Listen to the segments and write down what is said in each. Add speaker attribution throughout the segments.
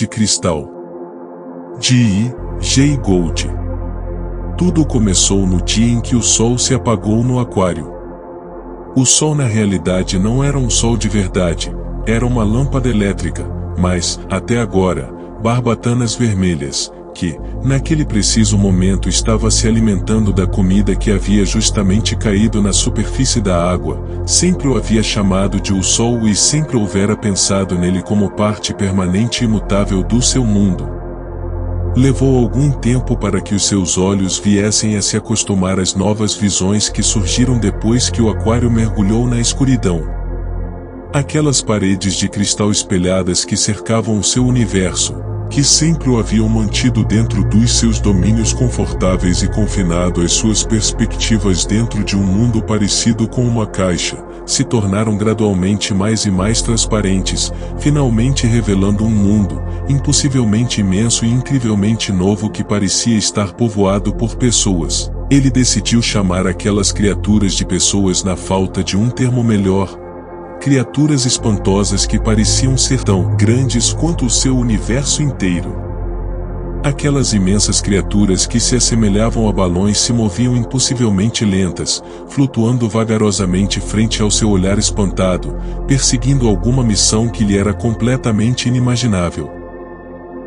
Speaker 1: cristal. De I. J. Gould. Tudo começou no dia em que o sol se apagou no aquário. O sol na realidade não era um sol de verdade, era uma lâmpada elétrica, mas, até agora, barbatanas vermelhas, que, naquele preciso momento estava se alimentando da comida que havia justamente caído na superfície da água, sempre o havia chamado de o sol e sempre houvera pensado nele como parte permanente e imutável do seu mundo. Levou algum tempo para que os seus olhos viessem a se acostumar às novas visões que surgiram depois que o aquário mergulhou na escuridão. Aquelas paredes de cristal espelhadas que cercavam o seu universo, que sempre o haviam mantido dentro dos seus domínios confortáveis e confinado às suas perspectivas dentro de um mundo parecido com uma caixa, se tornaram gradualmente mais e mais transparentes, finalmente revelando um mundo, impossivelmente imenso e incrivelmente novo que parecia estar povoado por pessoas. Ele decidiu chamar aquelas criaturas de pessoas na falta de um termo melhor. Criaturas espantosas que pareciam ser tão grandes quanto o seu universo inteiro. Aquelas imensas criaturas que se assemelhavam a balões se moviam impossivelmente lentas, flutuando vagarosamente frente ao seu olhar espantado, perseguindo alguma missão que lhe era completamente inimaginável.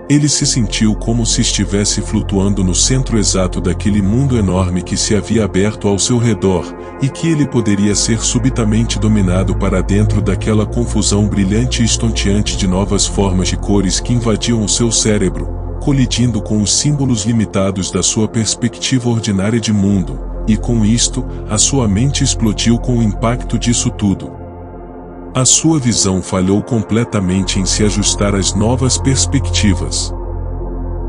Speaker 1: Ele se sentiu como se estivesse flutuando no centro exato daquele mundo enorme que se havia aberto ao seu redor, e que ele poderia ser subitamente dominado para dentro daquela confusão brilhante e estonteante de novas formas de cores que invadiam o seu cérebro, colidindo com os símbolos limitados da sua perspectiva ordinária de mundo, e com isto, a sua mente explodiu com o impacto disso tudo. A sua visão falhou completamente em se ajustar às novas perspectivas.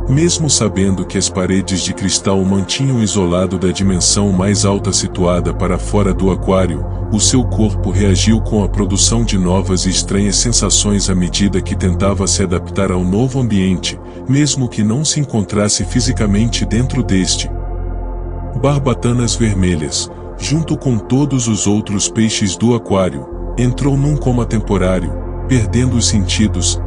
Speaker 1: Mesmo sabendo que as paredes de cristal o mantinham isolado da dimensão mais alta situada para fora do aquário, o seu corpo reagiu com a produção de novas e estranhas sensações à medida que tentava se adaptar ao novo ambiente, mesmo que não se encontrasse fisicamente dentro deste. Barbatanas vermelhas, junto com todos os outros peixes do aquário, entrou num coma temporário, perdendo os sentidos.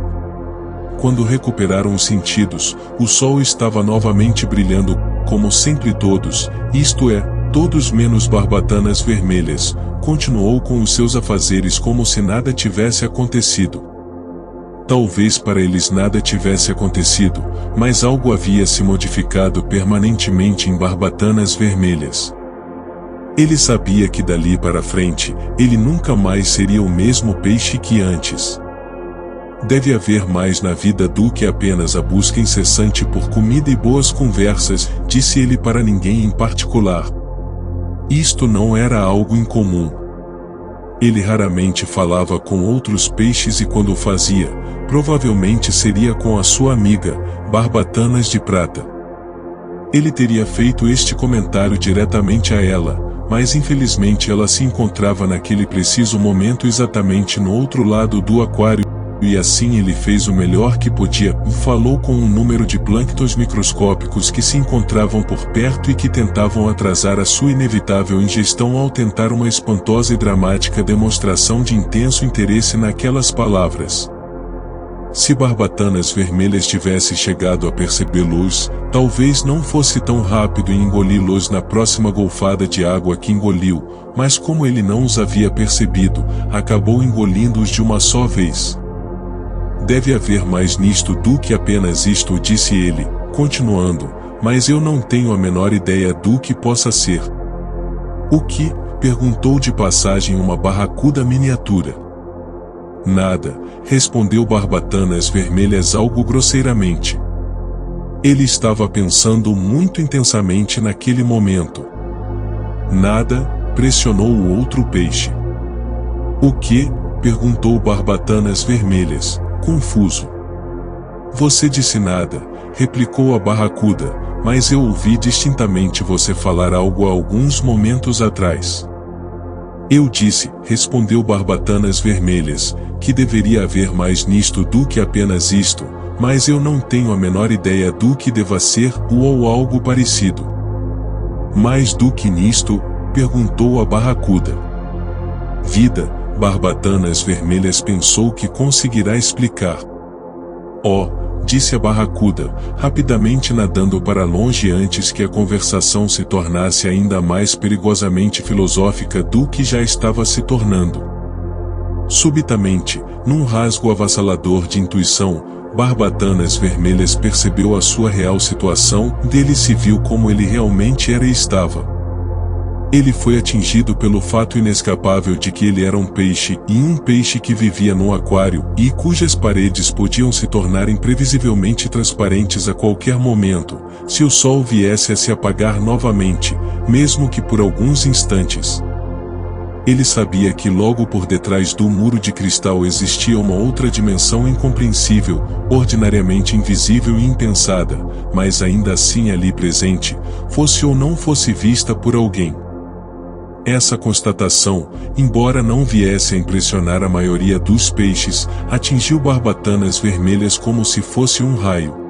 Speaker 1: Quando recuperaram os sentidos, o sol estava novamente brilhando, como sempre todos, isto é, todos menos barbatanas vermelhas, continuou com os seus afazeres como se nada tivesse acontecido. Talvez para eles nada tivesse acontecido, mas algo havia se modificado permanentemente em barbatanas vermelhas. Ele sabia que dali para frente, ele nunca mais seria o mesmo peixe que antes. Deve haver mais na vida do que apenas a busca incessante por comida e boas conversas, disse ele para ninguém em particular. Isto não era algo incomum. Ele raramente falava com outros peixes e quando o fazia, provavelmente seria com a sua amiga, Barbatanas de Prata. Ele teria feito este comentário diretamente a ela, mas infelizmente ela se encontrava naquele preciso momento exatamente no outro lado do aquário, e assim ele fez o melhor que podia, falou com um número de plânctons microscópicos que se encontravam por perto e que tentavam atrasar a sua inevitável ingestão ao tentar uma espantosa e dramática demonstração de intenso interesse naquelas palavras. Se Barbatanas vermelhas tivesse chegado a percebê-los, talvez não fosse tão rápido em engoli-los na próxima golfada de água que engoliu, mas como ele não os havia percebido, acabou engolindo-os de uma só vez. Deve haver mais nisto do que apenas isto, disse ele, continuando, mas eu não tenho a menor ideia do que possa ser. O que? Perguntou de passagem uma barracuda miniatura. Nada, respondeu Barbatanas vermelhas algo grosseiramente. Ele estava pensando muito intensamente naquele momento. Nada, pressionou o outro peixe. O que? Perguntou Barbatanas vermelhas, confuso. Você disse nada, replicou a barracuda, mas eu ouvi distintamente você falar algo há alguns momentos atrás. Eu disse, respondeu Barbatanas vermelhas, que deveria haver mais nisto do que apenas isto, mas eu não tenho a menor ideia do que deva ser ou algo parecido. Mais do que nisto? Perguntou a barracuda. Vida, Barbatanas vermelhas pensou que conseguirá explicar. Oh, disse a barracuda, rapidamente nadando para longe antes que a conversação se tornasse ainda mais perigosamente filosófica do que já estava se tornando. Subitamente, num rasgo avassalador de intuição, Barbatanas Vermelhas percebeu a sua real situação, dele se viu como ele realmente era e estava. Ele foi atingido pelo fato inescapável de que ele era um peixe, e um peixe que vivia num aquário, e cujas paredes podiam se tornar imprevisivelmente transparentes a qualquer momento, se o sol viesse a se apagar novamente, mesmo que por alguns instantes. Ele sabia que logo por detrás do muro de cristal existia uma outra dimensão incompreensível, ordinariamente invisível e impensada, mas ainda assim ali presente, fosse ou não fosse vista por alguém. Essa constatação, embora não viesse a impressionar a maioria dos peixes, atingiu Barbatanas Vermelhas como se fosse um raio.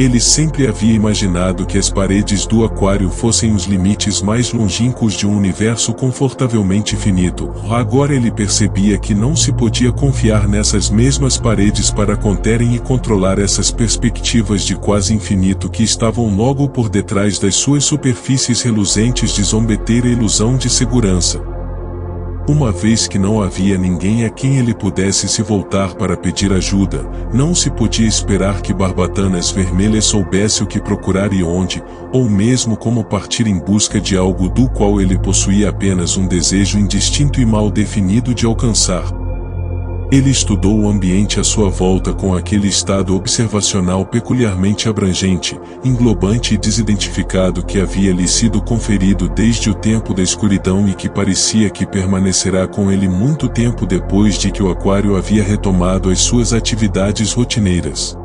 Speaker 1: Ele sempre havia imaginado que as paredes do aquário fossem os limites mais longínquos de um universo confortavelmente finito. Agora ele percebia que não se podia confiar nessas mesmas paredes para conterem e controlar essas perspectivas de quase infinito que estavam logo por detrás das suas superfícies reluzentes de zombeteira ilusão de segurança. Uma vez que não havia ninguém a quem ele pudesse se voltar para pedir ajuda, não se podia esperar que Barbatanas Vermelhas soubesse o que procurar e onde, ou mesmo como partir em busca de algo do qual ele possuía apenas um desejo indistinto e mal definido de alcançar. Ele estudou o ambiente à sua volta com aquele estado observacional peculiarmente abrangente, englobante e desidentificado que havia lhe sido conferido desde o tempo da escuridão e que parecia que permanecerá com ele muito tempo depois de que o aquário havia retomado as suas atividades rotineiras.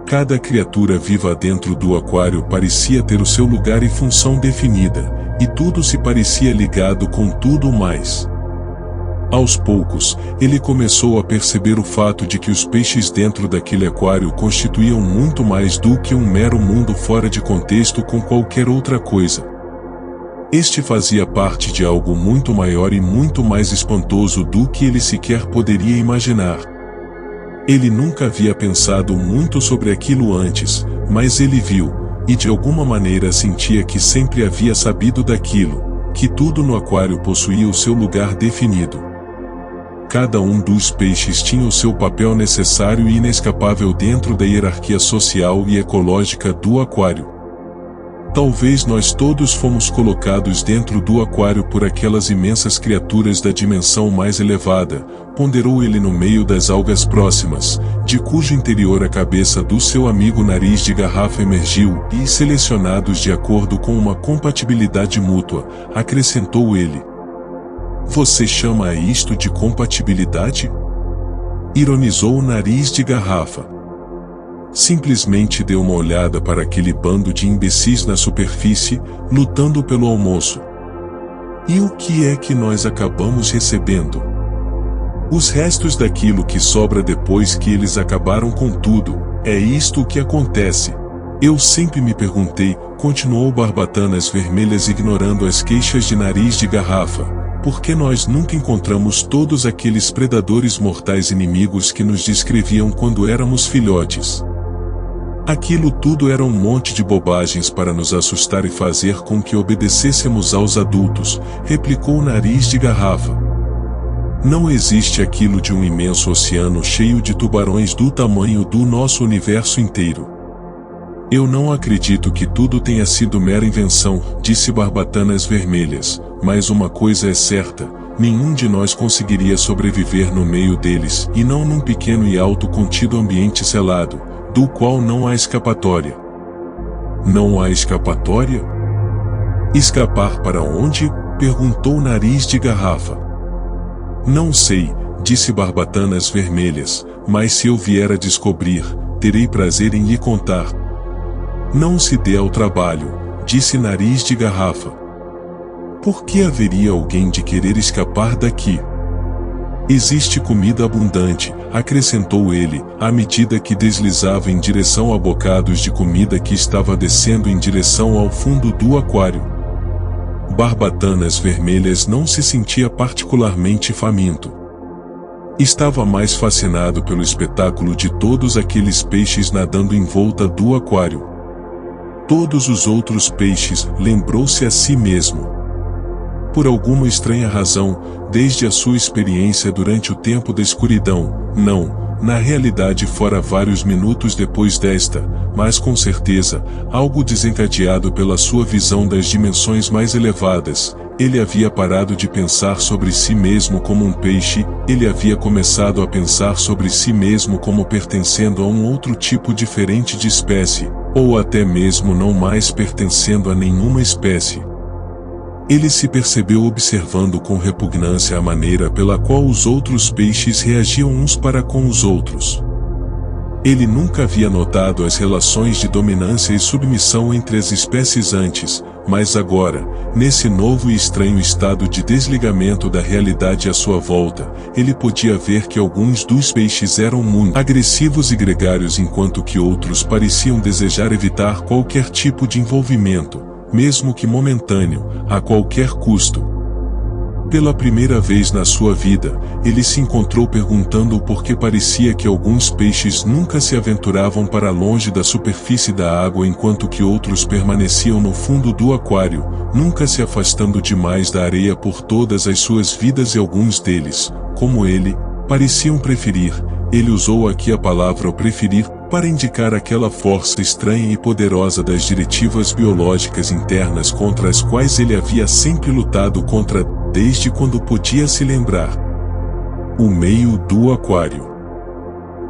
Speaker 1: Cada criatura viva dentro do aquário parecia ter o seu lugar e função definida, e tudo se parecia ligado com tudo mais. Aos poucos, ele começou a perceber o fato de que os peixes dentro daquele aquário constituíam muito mais do que um mero mundo fora de contexto com qualquer outra coisa. Este fazia parte de algo muito maior e muito mais espantoso do que ele sequer poderia imaginar. Ele nunca havia pensado muito sobre aquilo antes, mas ele viu, e de alguma maneira sentia que sempre havia sabido daquilo, que tudo no aquário possuía o seu lugar definido. Cada um dos peixes tinha o seu papel necessário e inescapável dentro da hierarquia social e ecológica do aquário. Talvez nós todos fomos colocados dentro do aquário por aquelas imensas criaturas da dimensão mais elevada, ponderou ele no meio das algas próximas, de cujo interior a cabeça do seu amigo Nariz de Garrafa emergiu, e selecionados de acordo com uma compatibilidade mútua, acrescentou ele. Você chama a isto de compatibilidade? Ironizou o Nariz de Garrafa. Simplesmente deu uma olhada para aquele bando de imbecis na superfície, lutando pelo almoço. E o que é que nós acabamos recebendo? Os restos daquilo que sobra depois que eles acabaram com tudo. É isto o que acontece. Eu sempre me perguntei, continuou Barbatanas Vermelhas ignorando as queixas de Nariz de Garrafa. Por que nós nunca encontramos todos aqueles predadores mortais inimigos que nos descreviam quando éramos filhotes? Aquilo tudo era um monte de bobagens para nos assustar e fazer com que obedecêssemos aos adultos, replicou o Nariz de Garrafa. Não existe aquilo de um imenso oceano cheio de tubarões do tamanho do nosso universo inteiro. Eu não acredito que tudo tenha sido mera invenção, disse Barbatanas Vermelhas, mas uma coisa é certa, nenhum de nós conseguiria sobreviver no meio deles, e não num pequeno e autocontido ambiente selado, do qual não há escapatória. Não há escapatória? Escapar para onde? Perguntou o Nariz de Garrafa. Não sei, disse Barbatanas Vermelhas, mas se eu vier a descobrir, terei prazer em lhe contar. Não se dê ao trabalho, disse Nariz de Garrafa. Por que haveria alguém de querer escapar daqui? Existe comida abundante, acrescentou ele, à medida que deslizava em direção a bocados de comida que estava descendo em direção ao fundo do aquário. Barbatanas Vermelhas não se sentia particularmente faminto. Estava mais fascinado pelo espetáculo de todos aqueles peixes nadando em volta do aquário. Todos os outros peixes, lembrou-se a si mesmo. Por alguma estranha razão, desde a sua experiência durante o tempo da escuridão, não, na realidade fora vários minutos depois desta, mas com certeza, algo desencadeado pela sua visão das dimensões mais elevadas, ele havia parado de pensar sobre si mesmo como um peixe, ele havia começado a pensar sobre si mesmo como pertencendo a um outro tipo diferente de espécie, ou até mesmo não mais pertencendo a nenhuma espécie. Ele se percebeu observando com repugnância a maneira pela qual os outros peixes reagiam uns para com os outros. Ele nunca havia notado as relações de dominância e submissão entre as espécies antes, mas agora, nesse novo e estranho estado de desligamento da realidade à sua volta, ele podia ver que alguns dos peixes eram muito agressivos e gregários enquanto que outros pareciam desejar evitar qualquer tipo de envolvimento, mesmo que momentâneo, a qualquer custo. Pela primeira vez na sua vida, ele se encontrou perguntando o porquê parecia que alguns peixes nunca se aventuravam para longe da superfície da água enquanto que outros permaneciam no fundo do aquário, nunca se afastando demais da areia por todas as suas vidas e alguns deles, como ele, pareciam preferir, ele usou aqui a palavra preferir, para indicar aquela força estranha e poderosa das diretivas biológicas internas contra as quais ele havia sempre lutado contra desde quando podia se lembrar. O meio do aquário.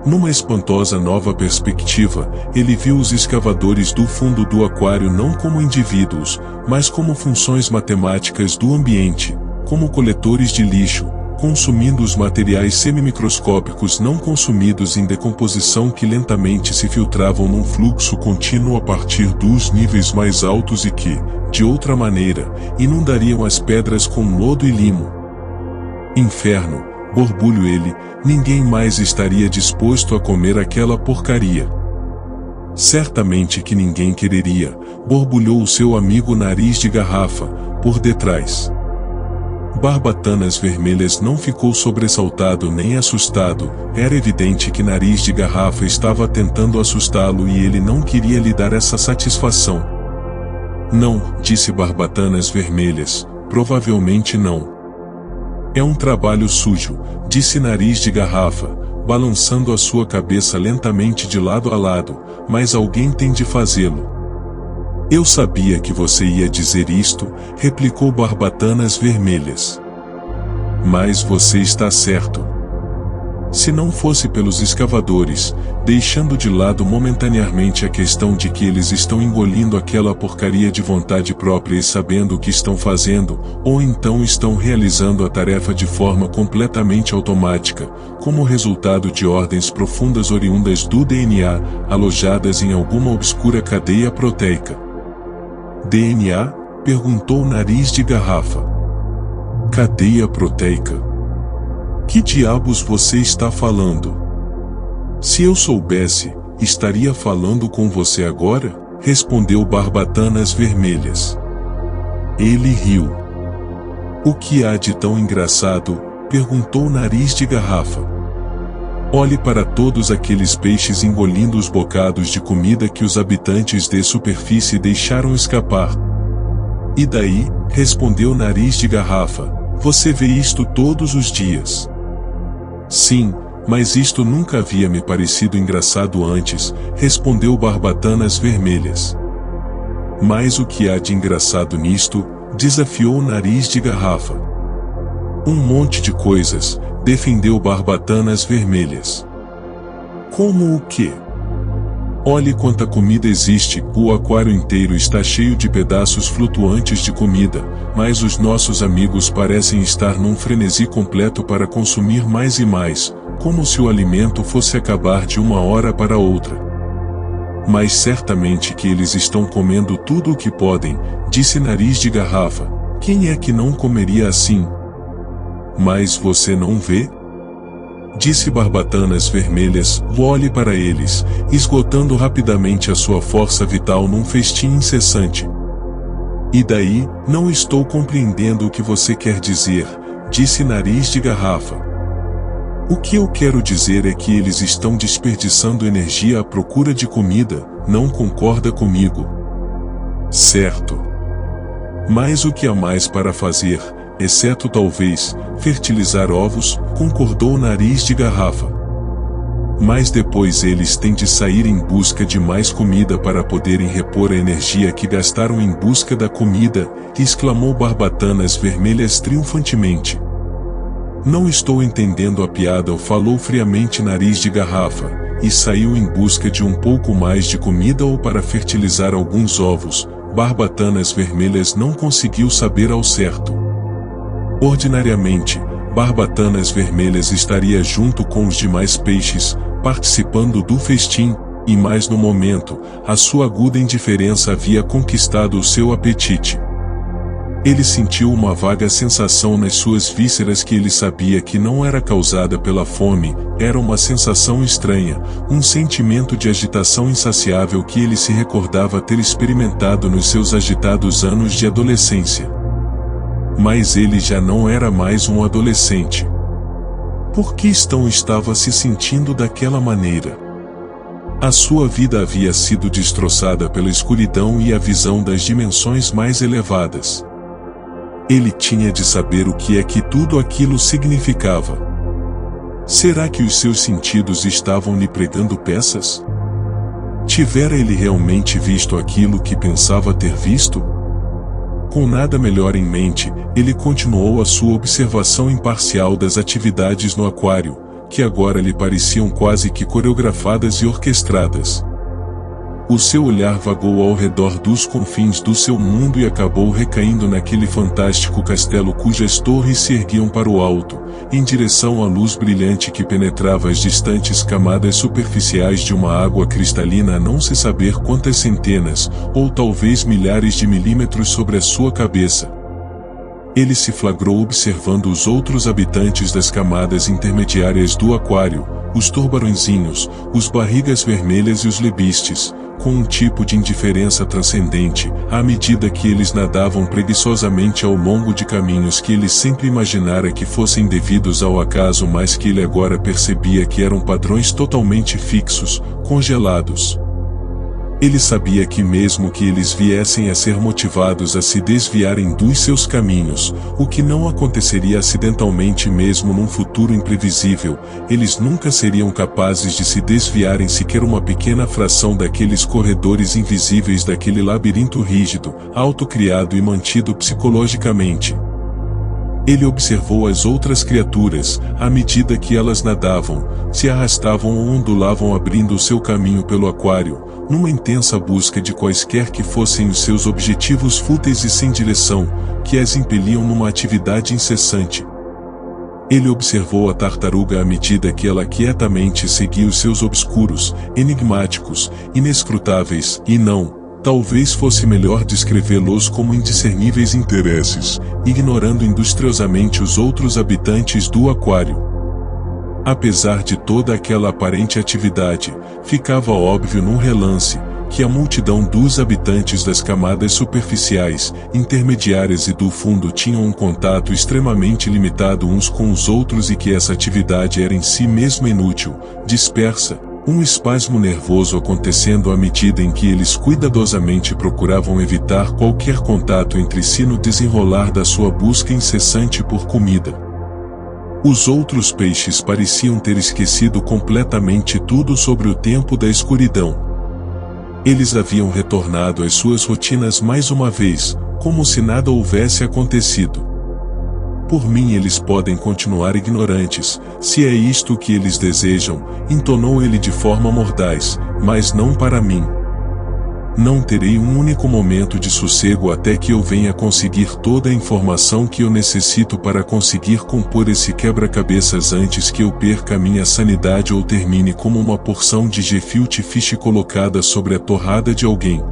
Speaker 1: Numa espantosa nova perspectiva, ele viu os escavadores do fundo do aquário não como indivíduos, mas como funções matemáticas do ambiente, como coletores de lixo, consumindo os materiais semimicroscópicos não consumidos em decomposição que lentamente se filtravam num fluxo contínuo a partir dos níveis mais altos e que, de outra maneira, inundariam as pedras com lodo e limo. Inferno, borbulho ele, ninguém mais estaria disposto a comer aquela porcaria. Certamente que ninguém quereria, borbulhou o seu amigo Nariz de Garrafa, por detrás. Barbatanas Vermelhas não ficou sobressaltado nem assustado, era evidente que Nariz de Garrafa estava tentando assustá-lo e ele não queria lhe dar essa satisfação. Não, disse Barbatanas Vermelhas, provavelmente não. É um trabalho sujo, disse Nariz de Garrafa, balançando a sua cabeça lentamente de lado a lado, mas alguém tem de fazê-lo. Eu sabia que você ia dizer isto, replicou Barbatanas Vermelhas. Mas você está certo. Se não fosse pelos escavadores, deixando de lado momentaneamente a questão de que eles estão engolindo aquela porcaria de vontade própria e sabendo o que estão fazendo, ou então estão realizando a tarefa de forma completamente automática, como resultado de ordens profundas oriundas do DNA, alojadas em alguma obscura cadeia proteica. DNA? Perguntou Nariz de Garrafa. Cadeia proteica? Que diabos você está falando? Se eu soubesse, estaria falando com você agora? Respondeu Barbatanas Vermelhas. Ele riu. O que há de tão engraçado? Perguntou Nariz de Garrafa. Olhe para todos aqueles peixes engolindo os bocados de comida que os habitantes de superfície deixaram escapar. E daí? Respondeu Nariz de Garrafa. Você vê isto todos os dias. Sim, mas isto nunca havia me parecido engraçado antes, respondeu Barbatanas Vermelhas. Mas o que há de engraçado nisto? Desafiou Nariz de Garrafa. Um monte de coisas, defendeu Barbatanas Vermelhas. Como o quê? Olhe quanta comida existe, o aquário inteiro está cheio de pedaços flutuantes de comida, mas os nossos amigos parecem estar num frenesi completo para consumir mais e mais, como se o alimento fosse acabar de uma hora para outra. Mas certamente que eles estão comendo tudo o que podem, disse Nariz de Garrafa. Quem é que não comeria assim? Mas você não vê? Disse Barbatanas Vermelhas, olhe para eles, esgotando rapidamente a sua força vital num festim incessante. E daí, não estou compreendendo o que você quer dizer, disse Nariz de Garrafa. O que eu quero dizer é que eles estão desperdiçando energia à procura de comida, não concorda comigo? Certo. Mas o que há mais para fazer, exceto talvez, fertilizar ovos, concordou o Nariz de Garrafa. Mas depois eles têm de sair em busca de mais comida para poderem repor a energia que gastaram em busca da comida, exclamou Barbatanas Vermelhas triunfantemente. Não estou entendendo a piada, falou friamente Nariz de Garrafa, e saiu em busca de um pouco mais de comida ou para fertilizar alguns ovos. Barbatanas Vermelhas não conseguiu saber ao certo. Ordinariamente, Barbatanas Vermelhas estaria junto com os demais peixes, participando do festim, e mais no momento, a sua aguda indiferença havia conquistado o seu apetite. Ele sentiu uma vaga sensação nas suas vísceras que ele sabia que não era causada pela fome, era uma sensação estranha, um sentimento de agitação insaciável que ele se recordava ter experimentado nos seus agitados anos de adolescência. Mas ele já não era mais um adolescente. Por que estava se sentindo daquela maneira? A sua vida havia sido destroçada pela escuridão e a visão das dimensões mais elevadas. Ele tinha de saber o que é que tudo aquilo significava. Será que os seus sentidos estavam lhe pregando peças? Tivera ele realmente visto aquilo que pensava ter visto? Com nada melhor em mente, ele continuou a sua observação imparcial das atividades no aquário, que agora lhe pareciam quase que coreografadas e orquestradas. O seu olhar vagou ao redor dos confins do seu mundo e acabou recaindo naquele fantástico castelo cujas torres se erguiam para o alto, em direção à luz brilhante que penetrava as distantes camadas superficiais de uma água cristalina a não se saber quantas centenas, ou talvez milhares de milímetros sobre a sua cabeça. Ele se flagrou observando os outros habitantes das camadas intermediárias do aquário, os tubarõezinhos, os barrigas vermelhas e os lebistes, com um tipo de indiferença transcendente, à medida que eles nadavam preguiçosamente ao longo de caminhos que ele sempre imaginara que fossem devidos ao acaso, mas que ele agora percebia que eram padrões totalmente fixos, congelados. Ele sabia que mesmo que eles viessem a ser motivados a se desviarem dos seus caminhos, o que não aconteceria acidentalmente mesmo num futuro imprevisível, eles nunca seriam capazes de se desviarem sequer uma pequena fração daqueles corredores invisíveis daquele labirinto rígido, autocriado e mantido psicologicamente. Ele observou as outras criaturas, à medida que elas nadavam, se arrastavam ou ondulavam abrindo o seu caminho pelo aquário, numa intensa busca de quaisquer que fossem os seus objetivos fúteis e sem direção, que as impeliam numa atividade incessante. Ele observou a tartaruga à medida que ela quietamente seguia os seus obscuros, enigmáticos, inescrutáveis, e não, talvez fosse melhor descrevê-los como indiscerníveis interesses, ignorando industriosamente os outros habitantes do aquário. Apesar de toda aquela aparente atividade, ficava óbvio num relance, que a multidão dos habitantes das camadas superficiais, intermediárias e do fundo tinham um contato extremamente limitado uns com os outros e que essa atividade era em si mesma inútil, dispersa, um espasmo nervoso acontecendo à medida em que eles cuidadosamente procuravam evitar qualquer contato entre si no desenrolar da sua busca incessante por comida. Os outros peixes pareciam ter esquecido completamente tudo sobre o tempo da escuridão. Eles haviam retornado às suas rotinas mais uma vez, como se nada houvesse acontecido. Por mim eles podem continuar ignorantes, se é isto que eles desejam, entonou ele de forma mordaz, mas não para mim. Não terei um único momento de sossego até que eu venha conseguir toda a informação que eu necessito para conseguir compor esse quebra-cabeças antes que eu perca a minha sanidade ou termine como uma porção de gefilte fish colocada sobre a torrada de alguém.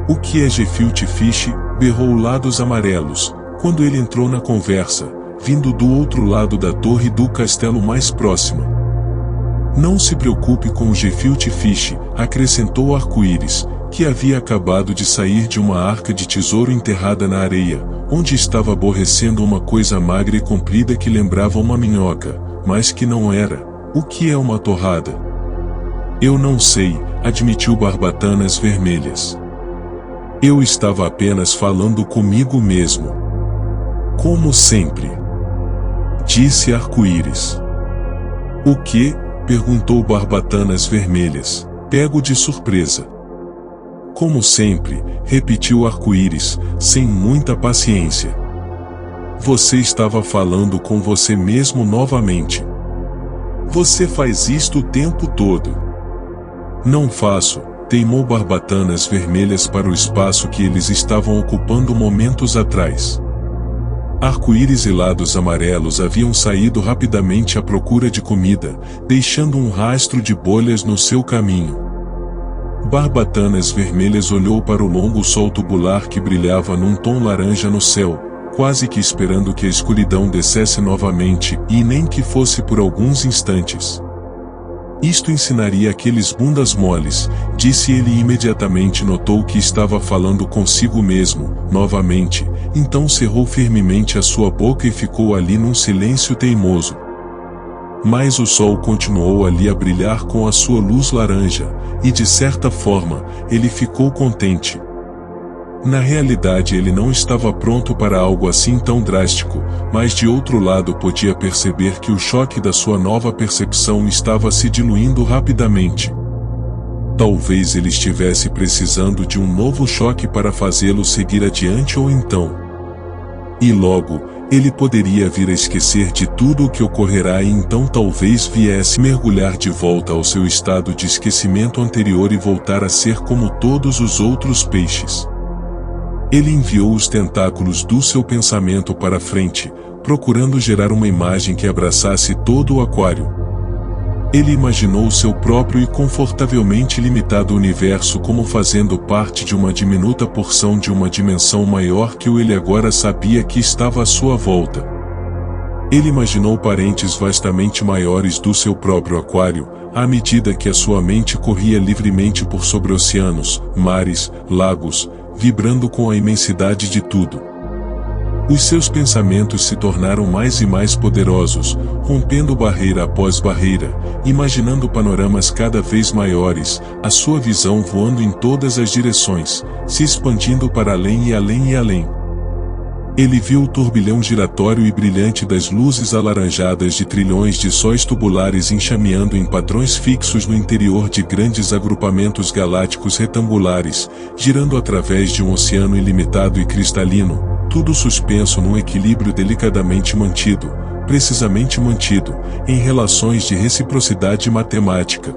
Speaker 1: O que é gefilte fish? Berrou Lados Amarelos, quando ele entrou na conversa, vindo do outro lado da torre do castelo mais próxima. Não se preocupe com o gefilte fish, acrescentou Arco-Íris, que havia acabado de sair de uma arca de tesouro enterrada na areia, onde estava aborrecendo uma coisa magra e comprida que lembrava uma minhoca. mas que não era. O que é uma torrada? Eu não sei, admitiu Barbatanas Vermelhas. Eu estava apenas falando comigo mesmo. Como sempre. Disse Arco-Íris. O quê? Perguntou Barbatanas Vermelhas, pego de surpresa. Como sempre, repetiu Arco-Íris, sem muita paciência. Você estava falando com você mesmo novamente. Você faz isto o tempo todo. Não faço, teimou Barbatanas Vermelhas para o espaço que eles estavam ocupando momentos atrás. Arco-íris e lados amarelos haviam saído rapidamente à procura de comida, deixando um rastro de bolhas no seu caminho. Barbatanas Vermelhas olhou para o longo sol tubular que brilhava num tom laranja no céu, quase que esperando que a escuridão descesse novamente, e nem que fosse por alguns instantes. Isto ensinaria aqueles bundas moles, disse ele e imediatamente notou que estava falando consigo mesmo, novamente, então cerrou firmemente a sua boca e ficou ali num silêncio teimoso. Mas o sol continuou ali a brilhar com a sua luz laranja, e de certa forma, ele ficou contente. Na realidade ele não estava pronto para algo assim tão drástico, mas de outro lado podia perceber que o choque da sua nova percepção estava se diluindo rapidamente. Talvez ele estivesse precisando de um novo choque para fazê-lo seguir adiante ou então. E logo, ele poderia vir a esquecer de tudo o que ocorrerá e então talvez viesse mergulhar de volta ao seu estado de esquecimento anterior e voltar a ser como todos os outros peixes. Ele enviou os tentáculos do seu pensamento para frente, procurando gerar uma imagem que abraçasse todo o aquário. Ele imaginou seu próprio e confortavelmente limitado universo como fazendo parte de uma diminuta porção de uma dimensão maior que ele agora sabia que estava à sua volta. Ele imaginou parentes vastamente maiores do seu próprio aquário, à medida que a sua mente corria livremente por sobre oceanos, mares, lagos, vibrando com a imensidade de tudo. Os seus pensamentos se tornaram mais e mais poderosos, rompendo barreira após barreira, imaginando panoramas cada vez maiores, a sua visão voando em todas as direções, se expandindo para além e além e além. Ele viu o turbilhão giratório e brilhante das luzes alaranjadas de trilhões de sóis tubulares enxameando em padrões fixos no interior de grandes agrupamentos galácticos retangulares, girando através de um oceano ilimitado e cristalino, tudo suspenso num equilíbrio delicadamente mantido, precisamente mantido, em relações de reciprocidade matemática.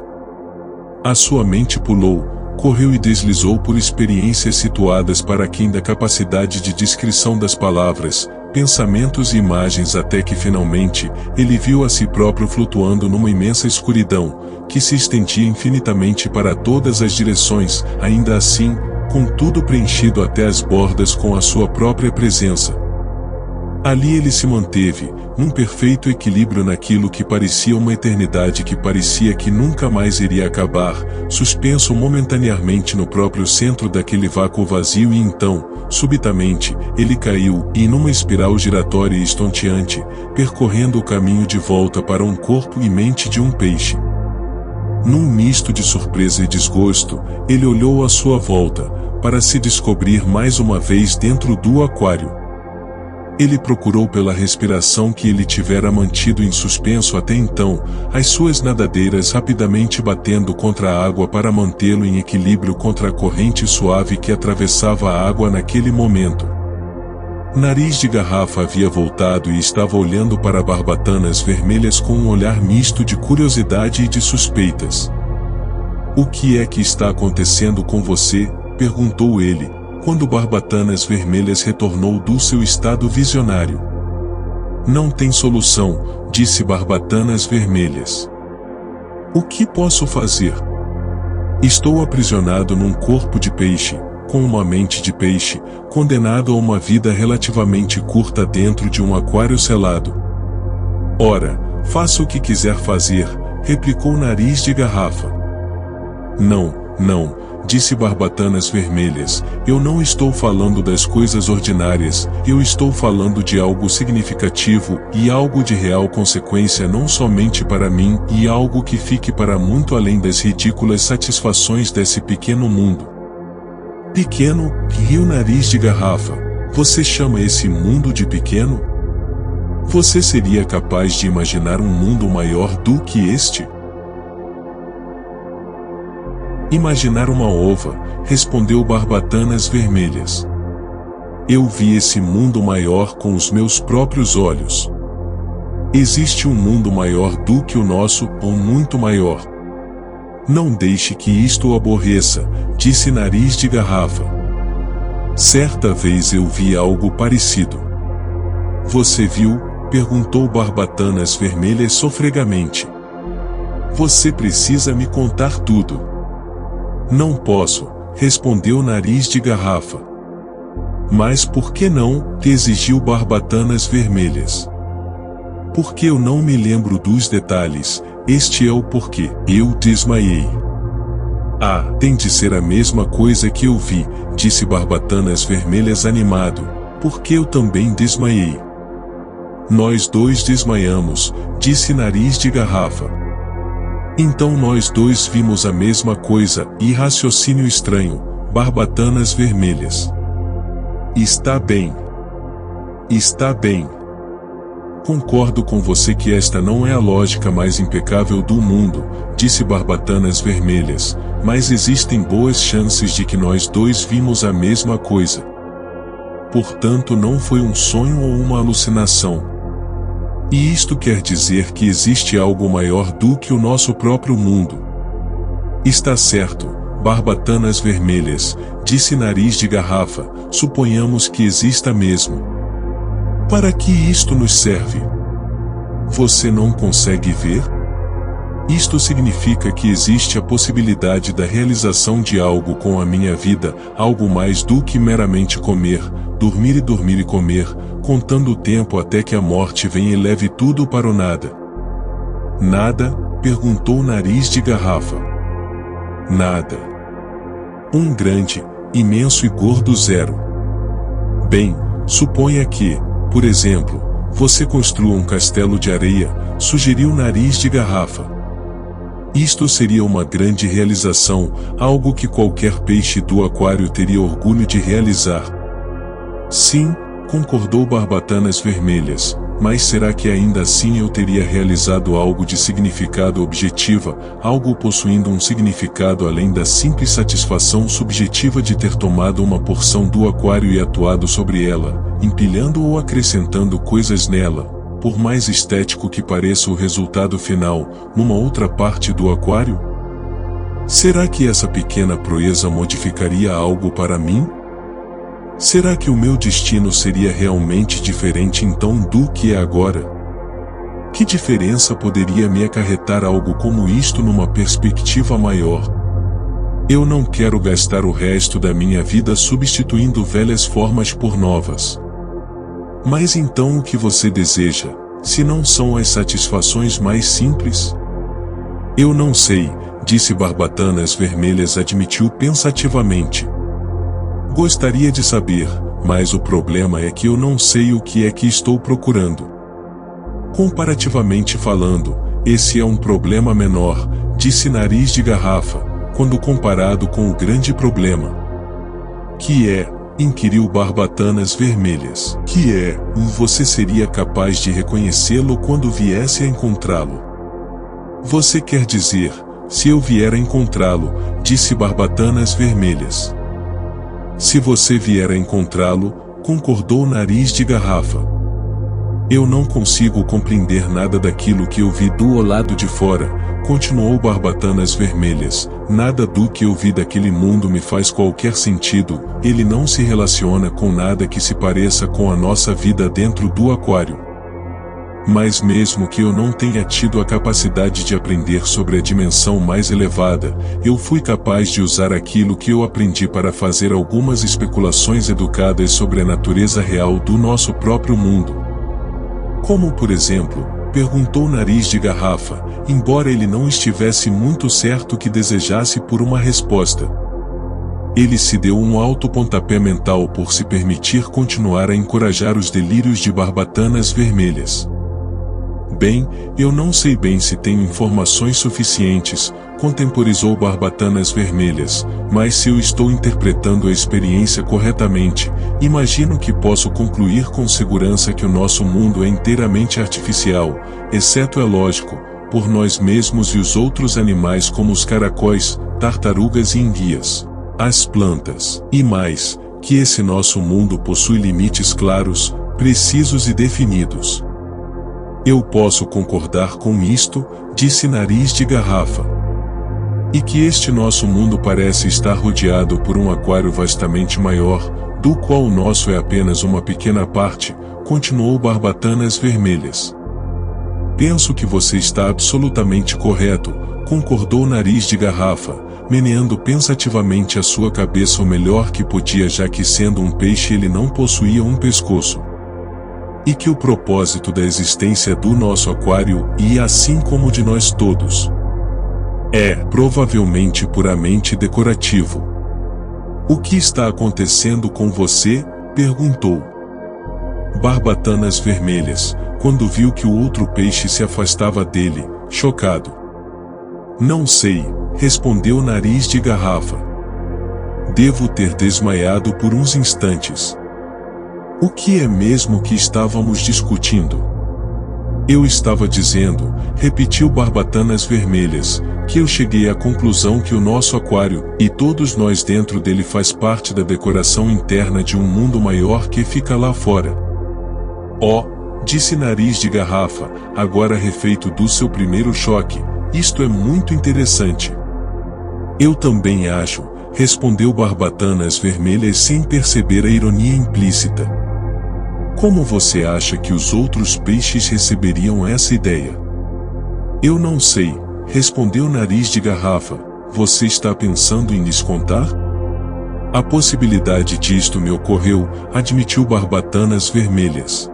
Speaker 1: A sua mente pulou, correu e deslizou por experiências situadas para aquém da capacidade de descrição das palavras, pensamentos e imagens até que finalmente, ele viu a si próprio flutuando numa imensa escuridão, que se estendia infinitamente para todas as direções, ainda assim, com tudo preenchido até as bordas com a sua própria presença. Ali ele se manteve, num perfeito equilíbrio naquilo que parecia uma eternidade que parecia que nunca mais iria acabar, suspenso momentaneamente no próprio centro daquele vácuo vazio e então, subitamente, ele caiu, e numa espiral giratória e estonteante, percorrendo o caminho de volta para um corpo e mente de um peixe. Num misto de surpresa e desgosto, ele olhou à sua volta, para se descobrir mais uma vez dentro do aquário. Ele procurou pela respiração que ele tivera mantido em suspenso até então, as suas nadadeiras rapidamente batendo contra a água para mantê-lo em equilíbrio contra a corrente suave que atravessava a água naquele momento. Nariz de Garrafa havia voltado e estava olhando para Barbatanas Vermelhas com um olhar misto de curiosidade e de suspeitas. "O que é que está acontecendo com você?", perguntou ele, quando Barbatanas Vermelhas retornou do seu estado visionário. "Não tem solução", disse Barbatanas Vermelhas. "O que posso fazer? Estou aprisionado num corpo de peixe, com uma mente de peixe, condenado a uma vida relativamente curta dentro de um aquário selado." "Ora, faça o que quiser fazer", replicou Nariz de Garrafa. Não, disse Barbatanas Vermelhas, eu não estou falando das coisas ordinárias, eu estou falando de algo significativo e algo de real consequência não somente para mim e algo que fique para muito além das ridículas satisfações desse pequeno mundo. Pequeno, riu Nariz de Garrafa, você chama esse mundo de pequeno? Você seria capaz de imaginar um mundo maior do que este? Imaginar uma ova, respondeu Barbatanas Vermelhas. Eu vi esse mundo maior com os meus próprios olhos. Existe um mundo maior do que o nosso, ou muito maior. Não deixe que isto o aborreça, disse Nariz de Garrafa. Certa vez eu vi algo parecido. Você viu? Perguntou Barbatanas Vermelhas sofregamente. Você precisa me contar tudo. Não posso, respondeu Nariz de Garrafa. Mas por que não? Exigiu Barbatanas Vermelhas. Porque eu não me lembro dos detalhes, este é o porquê. Eu desmaiei. Ah, tem de ser a mesma coisa que eu vi, disse Barbatanas Vermelhas animado, porque eu também desmaiei. Nós dois desmaiamos, disse Nariz de Garrafa. Então nós dois vimos a mesma coisa, e raciocínio estranho, Barbatanas Vermelhas. Está bem. Está bem. Concordo com você que esta não é a lógica mais impecável do mundo, disse Barbatanas Vermelhas, mas existem boas chances de que nós dois vimos a mesma coisa. Portanto não foi um sonho ou uma alucinação. E isto quer dizer que existe algo maior do que o nosso próprio mundo. Está certo, Barbatanas Vermelhas, disse Nariz de Garrafa, suponhamos que exista mesmo. Para que isto nos serve? Você não consegue ver? Isto significa que existe a possibilidade da realização de algo com a minha vida, algo mais do que meramente comer, dormir e comer, contando o tempo até que a morte venha e leve tudo para o nada. Nada? Perguntou Nariz de Garrafa. Nada. Um grande, imenso e gordo zero. Bem, suponha que, por exemplo, você construa um castelo de areia, sugeriu Nariz de Garrafa. Isto seria uma grande realização, algo que qualquer peixe do aquário teria orgulho de realizar. Sim, concordou Barbatanas Vermelhas, mas será que ainda assim eu teria realizado algo de significado objetiva, algo possuindo um significado além da simples satisfação subjetiva de ter tomado uma porção do aquário e atuado sobre ela, empilhando ou acrescentando coisas nela, por mais estético que pareça o resultado final, numa outra parte do aquário? Será que essa pequena proeza modificaria algo para mim? Será que o meu destino seria realmente diferente então do que é agora? Que diferença poderia me acarretar algo como isto numa perspectiva maior? Eu não quero gastar o resto da minha vida substituindo velhas formas por novas. Mas então o que você deseja, se não são as satisfações mais simples? Eu não sei, disse Barbatanas Vermelhas, admitiu pensativamente. Gostaria de saber, mas o problema é que eu não sei o que é que estou procurando. Comparativamente falando, esse é um problema menor, disse Nariz de Garrafa, quando comparado com o grande problema. Que é? Inquiriu Barbatanas Vermelhas. Que é? Você seria capaz de reconhecê-lo quando viesse a encontrá-lo. Você quer dizer, se eu vier a encontrá-lo, disse Barbatanas Vermelhas. Se você vier a encontrá-lo, concordou Nariz de Garrafa. Eu não consigo compreender nada daquilo que eu vi do lado de fora, continuou Barbatanas Vermelhas. Nada do que eu vi daquele mundo me faz qualquer sentido, ele não se relaciona com nada que se pareça com a nossa vida dentro do aquário. Mas mesmo que eu não tenha tido a capacidade de aprender sobre a dimensão mais elevada, eu fui capaz de usar aquilo que eu aprendi para fazer algumas especulações educadas sobre a natureza real do nosso próprio mundo. Como por exemplo, perguntou Nariz de Garrafa, embora ele não estivesse muito certo que desejasse por uma resposta. Ele se deu um alto pontapé mental por se permitir continuar a encorajar os delírios de Barbatanas Vermelhas. Bem, eu não sei bem se tenho informações suficientes, contemporizou Barbatanas Vermelhas, mas se eu estou interpretando a experiência corretamente, imagino que posso concluir com segurança que o nosso mundo é inteiramente artificial, exceto, é lógico, por nós mesmos e os outros animais como os caracóis, tartarugas e enguias, as plantas, e mais, que esse nosso mundo possui limites claros, precisos e definidos. Eu posso concordar com isto, disse Nariz de Garrafa. E que este nosso mundo parece estar rodeado por um aquário vastamente maior, do qual o nosso é apenas uma pequena parte, continuou Barbatanas Vermelhas. Penso que você está absolutamente correto, concordou Nariz de Garrafa, meneando pensativamente a sua cabeça o melhor que podia, já que sendo um peixe ele não possuía um pescoço. E que o propósito da existência do nosso aquário, e assim como de nós todos, é provavelmente puramente decorativo. O que está acontecendo com você? Perguntou Barbatanas Vermelhas, quando viu que o outro peixe se afastava dele, chocado. Não sei, respondeu Nariz de Garrafa. Devo ter desmaiado por uns instantes. O que é mesmo que estávamos discutindo? Eu estava dizendo, repetiu Barbatanas Vermelhas, que eu cheguei à conclusão que o nosso aquário, e todos nós dentro dele, faz parte da decoração interna de um mundo maior que fica lá fora. Oh, disse Nariz de Garrafa, agora refeito do seu primeiro choque, isto é muito interessante. Eu também acho, respondeu Barbatanas Vermelhas sem perceber a ironia implícita. Como você acha que os outros peixes receberiam essa ideia? Eu não sei, respondeu Nariz de Garrafa. Você está pensando em lhes contar? A possibilidade disto me ocorreu, admitiu Barbatanas Vermelhas.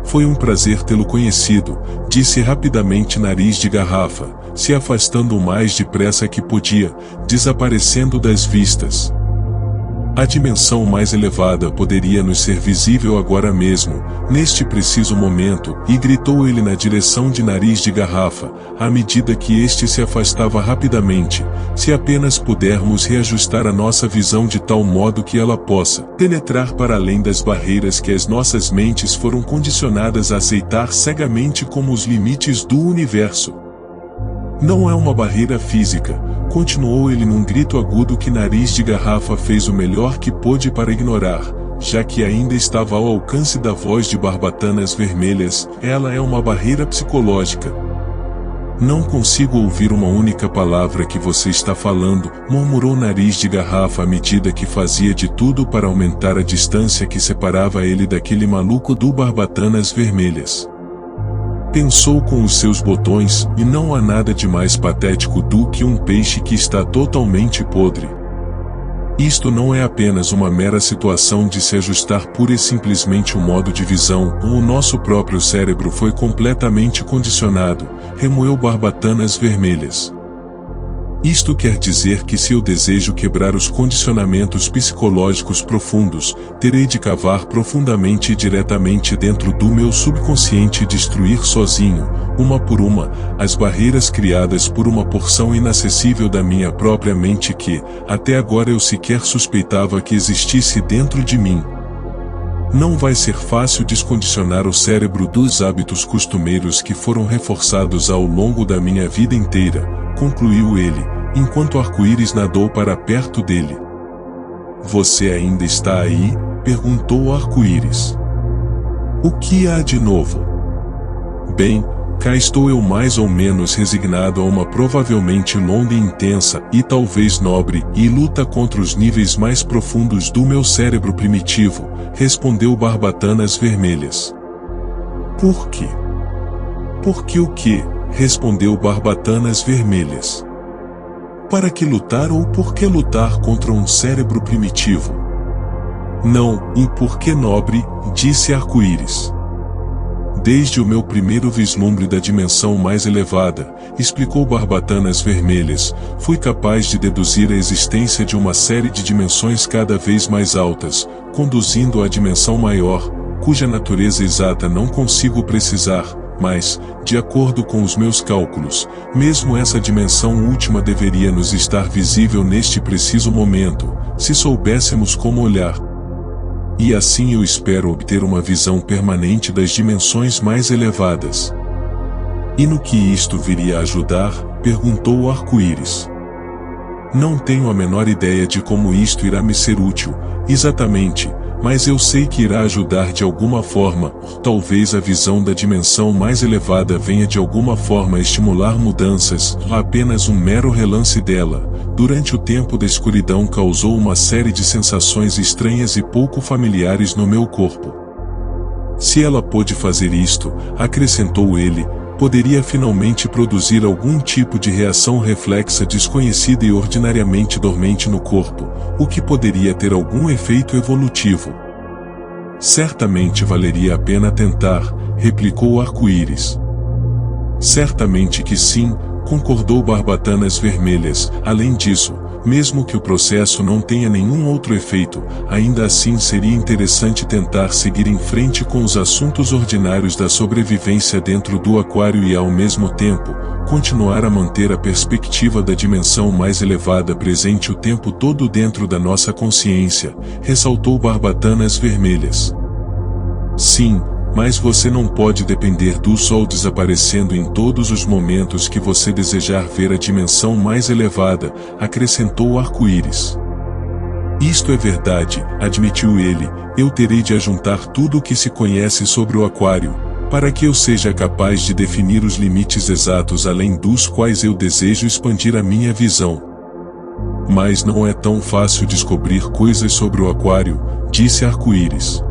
Speaker 1: Foi um prazer tê-lo conhecido, disse rapidamente Nariz de Garrafa, se afastando o mais depressa que podia, desaparecendo das vistas. A dimensão mais elevada poderia nos ser visível agora mesmo, neste preciso momento, e gritou ele na direção de Nariz de Garrafa, à medida que este se afastava rapidamente, se apenas pudermos reajustar a nossa visão de tal modo que ela possa penetrar para além das barreiras que as nossas mentes foram condicionadas a aceitar cegamente como os limites do universo. Não é uma barreira física, continuou ele num grito agudo que Nariz de Garrafa fez o melhor que pôde para ignorar, já que ainda estava ao alcance da voz de Barbatanas Vermelhas, ela é uma barreira psicológica. Não consigo ouvir uma única palavra que você está falando, murmurou Nariz de Garrafa à medida que fazia de tudo para aumentar a distância que separava ele daquele maluco do Barbatanas Vermelhas. Pensou com os seus botões, e não há nada de mais patético do que um peixe que está totalmente podre. Isto não é apenas uma mera situação de se ajustar pura e simplesmente o modo de visão, ou o nosso próprio cérebro foi completamente condicionado, remoeu Barbatanas Vermelhas. Isto quer dizer que se eu desejo quebrar os condicionamentos psicológicos profundos, terei de cavar profundamente e diretamente dentro do meu subconsciente e destruir sozinho, uma por uma, as barreiras criadas por uma porção inacessível da minha própria mente que, até agora eu sequer suspeitava que existisse dentro de mim. Não vai ser fácil descondicionar o cérebro dos hábitos costumeiros que foram reforçados ao longo da minha vida inteira, concluiu ele, enquanto o arco-íris nadou para perto dele. Você ainda está aí? Perguntou o arco-íris. O que há de novo? Bem, cá estou eu mais ou menos resignado a uma provavelmente longa e intensa, e talvez nobre, e luta contra os níveis mais profundos do meu cérebro primitivo, respondeu Barbatanas Vermelhas. Por quê? Por que o quê? Respondeu Barbatanas Vermelhas. Para que lutar ou por que lutar contra um cérebro primitivo? Não, e por que nobre, disse Arco-íris. desde o meu primeiro vislumbre da dimensão mais elevada, explicou Barbatanas Vermelhas, fui capaz de deduzir a existência de uma série de dimensões cada vez mais altas, conduzindo à dimensão maior, cuja natureza exata não consigo precisar, mas, de acordo com os meus cálculos, mesmo essa dimensão última deveria nos estar visível neste preciso momento, se soubéssemos como olhar. E assim eu espero obter uma visão permanente das dimensões mais elevadas. E no que isto viria a ajudar? Perguntou o arco-íris. Não tenho a menor ideia de como isto irá me ser útil, exatamente, mas eu sei que irá ajudar de alguma forma. Talvez a visão da dimensão mais elevada venha de alguma forma a estimular mudanças. Apenas um mero relance dela, durante o tempo da escuridão, causou uma série de sensações estranhas e pouco familiares no meu corpo. Se ela pôde fazer isto, acrescentou ele, poderia finalmente produzir algum tipo de reação reflexa desconhecida e ordinariamente dormente no corpo, o que poderia ter algum efeito evolutivo. Certamente valeria a pena tentar, replicou o arco-íris. Certamente que sim, concordou Barbatanas Vermelhas. Além disso, mesmo que o processo não tenha nenhum outro efeito, ainda assim seria interessante tentar seguir em frente com os assuntos ordinários da sobrevivência dentro do aquário e ao mesmo tempo, continuar a manter a perspectiva da dimensão mais elevada presente o tempo todo dentro da nossa consciência, ressaltou Barbatanas Vermelhas. Sim, mas você não pode depender do sol desaparecendo em todos os momentos que você desejar ver a dimensão mais elevada, acrescentou o arco-íris. Isto é verdade, admitiu ele, eu terei de ajuntar tudo o que se conhece sobre o aquário, para que eu seja capaz de definir os limites exatos além dos quais eu desejo expandir a minha visão. Mas não é tão fácil descobrir coisas sobre o aquário, disse arco-íris.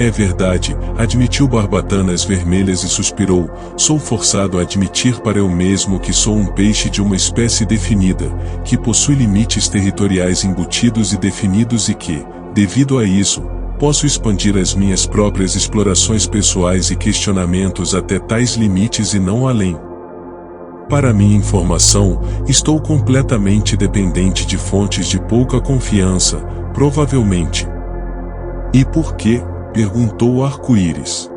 Speaker 1: É verdade, admitiu Barbatanas Vermelhas e suspirou, sou forçado a admitir para eu mesmo que sou um peixe de uma espécie definida, que possui limites territoriais embutidos e definidos e que, devido a isso, posso expandir as minhas próprias explorações pessoais e questionamentos até tais limites e não além. Para minha informação, estou completamente dependente de fontes de pouca confiança, provavelmente. E por quê? Perguntou o arco-íris.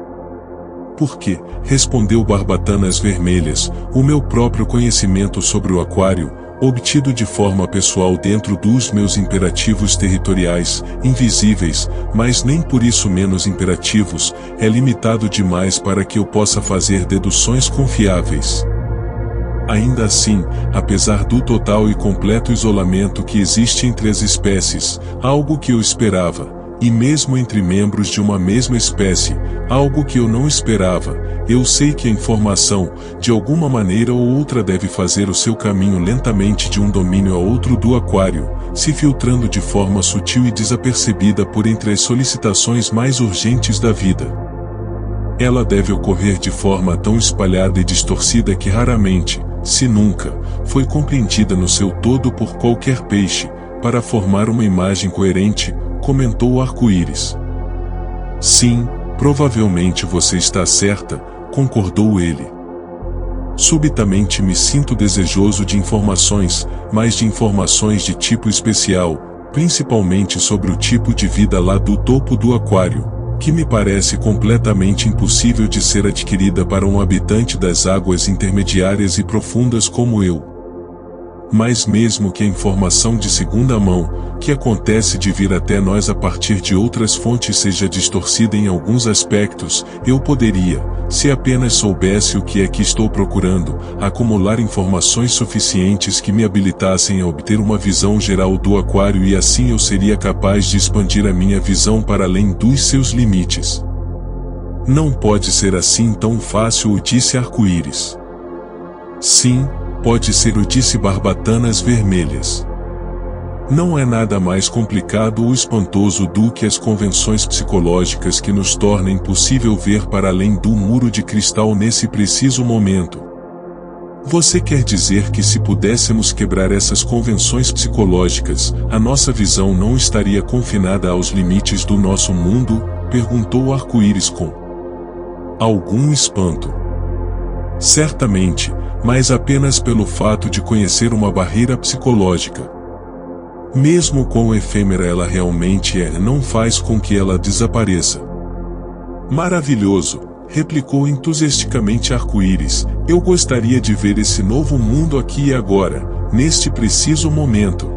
Speaker 1: Por quê? Respondeu Barbatanas Vermelhas, o meu próprio conhecimento sobre o aquário, obtido de forma pessoal dentro dos meus imperativos territoriais, invisíveis, mas nem por isso menos imperativos, é limitado demais para que eu possa fazer deduções confiáveis. Ainda assim, apesar do total e completo isolamento que existe entre as espécies, algo que eu esperava, e mesmo entre membros de uma mesma espécie, algo que eu não esperava, eu sei que a informação, de alguma maneira ou outra deve fazer o seu caminho lentamente de um domínio a outro do aquário, se filtrando de forma sutil e desapercebida por entre as solicitações mais urgentes da vida. Ela deve ocorrer de forma tão espalhada e distorcida que raramente, se nunca, foi compreendida no seu todo por qualquer peixe, para formar uma imagem coerente, comentou o arco-íris. Sim, provavelmente você está certa, concordou ele. Subitamente me sinto desejoso de informações, mas de informações de tipo especial, principalmente sobre o tipo de vida lá do topo do aquário, que me parece completamente impossível de ser adquirida para um habitante das águas intermediárias e profundas como eu. Mas mesmo que a informação de segunda mão, que acontece de vir até nós a partir de outras fontes seja distorcida em alguns aspectos, eu poderia, se apenas soubesse o que é que estou procurando, acumular informações suficientes que me habilitassem a obter uma visão geral do aquário e assim eu seria capaz de expandir a minha visão para além dos seus limites. Não pode ser assim tão fácil, disse arco-íris. Sim, pode ser, disse Barbatanas Vermelhas. Não é nada mais complicado ou espantoso do que as convenções psicológicas que nos tornam impossível ver para além do muro de cristal nesse preciso momento. Você quer dizer que se pudéssemos quebrar essas convenções psicológicas, a nossa visão não estaria confinada aos limites do nosso mundo? Perguntou o arco-íris com algum espanto. Certamente, mas apenas pelo fato de conhecer uma barreira psicológica. Mesmo quão efêmera ela realmente é, não faz com que ela desapareça. Maravilhoso, replicou entusiasticamente Arco-Íris, eu gostaria de ver esse novo mundo aqui e agora, neste preciso momento.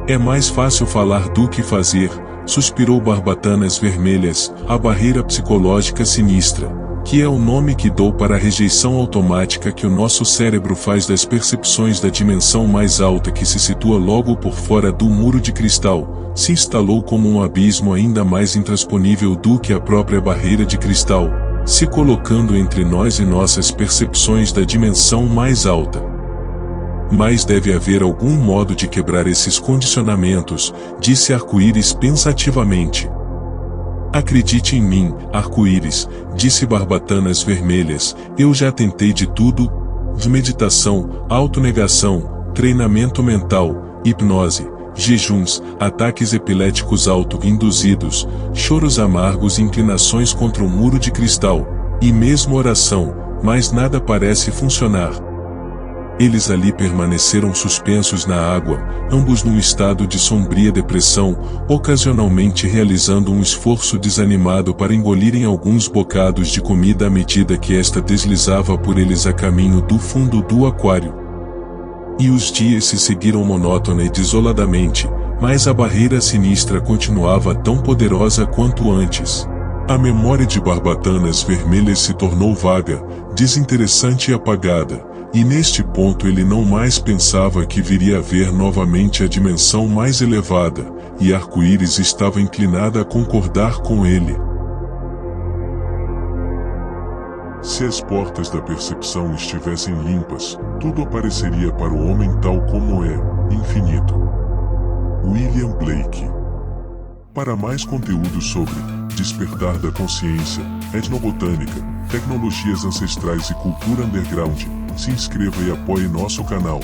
Speaker 1: É mais fácil falar do que fazer, suspirou Barbatanas Vermelhas, a barreira psicológica sinistra, que é o nome que dou para a rejeição automática que o nosso cérebro faz das percepções da dimensão mais alta que se situa logo por fora do muro de cristal, se instalou como um abismo ainda mais intransponível do que a própria barreira de cristal, se colocando entre nós e nossas percepções da dimensão mais alta. Mas deve haver algum modo de quebrar esses condicionamentos, disse Arco-Íris pensativamente. Acredite em mim, Arco-Íris, disse Barbatanas Vermelhas, eu já tentei de tudo, de meditação, autonegação, treinamento mental, hipnose, jejuns, ataques epiléticos auto-induzidos, choros amargos e inclinações contra o muro de cristal, e mesmo oração, mas nada parece funcionar. Eles ali permaneceram suspensos na água, ambos num estado de sombria depressão, ocasionalmente realizando um esforço desanimado para engolirem alguns bocados de comida à medida que esta deslizava por eles a caminho do fundo do aquário. E os dias se seguiram monótona e desoladamente, mas a barreira sinistra continuava tão poderosa quanto antes. A memória de Barbatanas Vermelhas se tornou vaga, desinteressante e apagada. E neste ponto ele não mais pensava que viria a ver novamente a dimensão mais elevada, e Arco-Íris estava inclinada a concordar com ele. Se as portas da percepção estivessem limpas, tudo apareceria para o homem tal como é, infinito. William Blake. Para mais conteúdo sobre Despertar da Consciência, Etnobotânica, Tecnologias Ancestrais e Cultura Underground, se inscreva e apoie nosso canal.